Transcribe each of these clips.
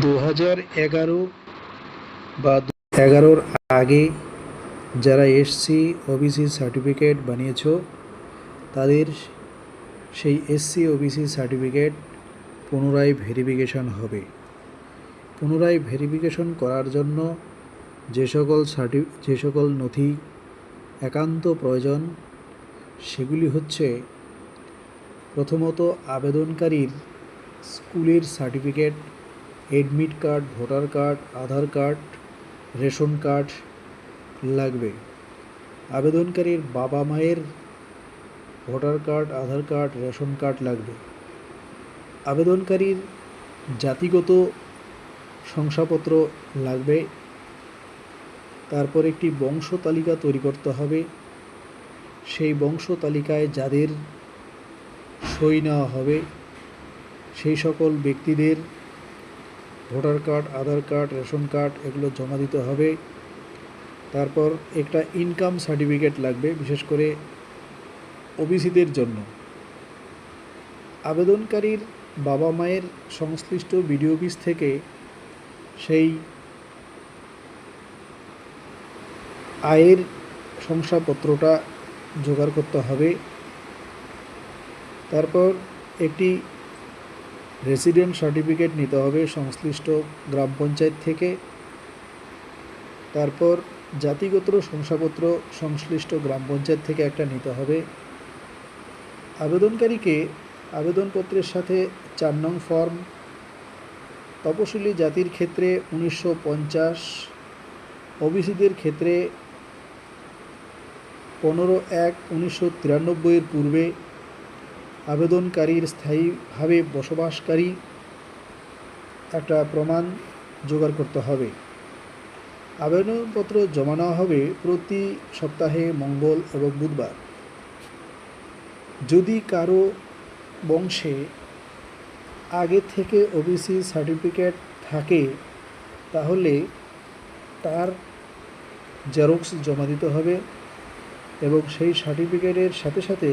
2011 বা 2011-র আগে যারা এসসি ওবিসি সার্টিফিকেট বানিয়েছো তাদের সেই এসসি ওবিসি সার্টিফিকেট পুনরায় ভেরিফিকেশন হবে। পুনরায় ভেরিফিকেশন করার জন্য যে সকল নথি একান্ত প্রয়োজন সেগুলি হচ্ছে, প্রথমত আবেদনকারীর স্কুলের certificate, admit card, voter card, Aadhaar card, ration card লাগবে। আবেদনকারীর বাবা মায়ের voter card, Aadhaar card, ration card লাগবে। আবেদনকারীর জাতিগত শংসাপত্র লাগবে। তারপর একটি বংশ তালিকা তৈরি করতে হবে। সেই বংশ তালিকায় যাদের সই নেওয়া হবে সেই সকল ব্যক্তিদের voter card, Aadhaar card, ration card এগুলো জমা দিতে হবে। তারপর একটা ইনকাম সার্টিফিকেট লাগবে, বিশেষ করে ওবিসিদের জন্য। আবেদনকারীর বাবা মায়ের সংশ্লিষ্ট বিডিও অফিস থেকে সেই আয়ের শংসাপত্রটা জোগাড় করতে হবে। তারপর একটি রেসিডেন্ট সার্টিফিকেট নিতে হবে সংশ্লিষ্ট গ্রাম পঞ্চায়েত থেকে। তারপর জাতিগত শংসাপত্র সংশ্লিষ্ট গ্রাম পঞ্চায়েত থেকে একটা নিতে হবে। আবেদনকারীকে আবেদনপত্রের সাথে 4 নং ফর্ম, তপশিলি জাতির ক্ষেত্রে 1950, ওবিসিদের ক্ষেত্রে 15/1/1993 পূর্বে আবেদনকারীর স্থায়ীভাবে বসবাসকারী একটা প্রমাণ জোগাড় করতে হবে। আবেদনপত্র জমা নেওয়া হবে প্রতি সপ্তাহে মঙ্গল এবং বুধবার। যদি কারো বংশে আগে থেকে ওবিসি সার্টিফিকেট থাকে তাহলে তার জেরক্স জমা দিতে হবে এবং সেই সার্টিফিকেটের সাথে সাথে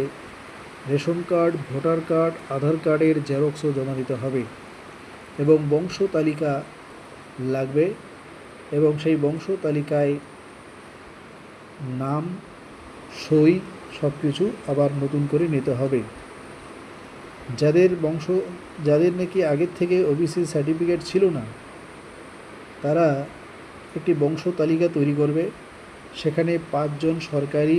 রেশন কার্ড, ভোটার কার্ড, আধার কার্ডের জেরক্সও জমা দিতে হবে এবং বংশ তালিকা লাগবে এবং সেই বংশ তালিকায় নাম, সই সব কিছু আবার নতুন করে নিতে হবে। যাদের নাকি আগের থেকে ওবিসি সার্টিফিকেট ছিল না তারা একটি বংশ তালিকা তৈরি করবে। সেখানে 5 জন সরকারি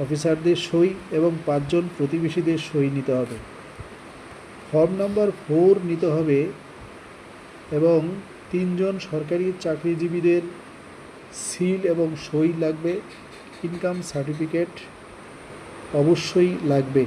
অফিসারদের সই এবং 5 জন প্রতিবেশীদের সই নিতে হবে। ফর্ম নাম্বার 4 নিতে হবে এবং 3 জন সরকারি চাকরিজীবীদের সিল এবং সই লাগবে। ইনকাম সার্টিফিকেট অবশ্যই লাগবে।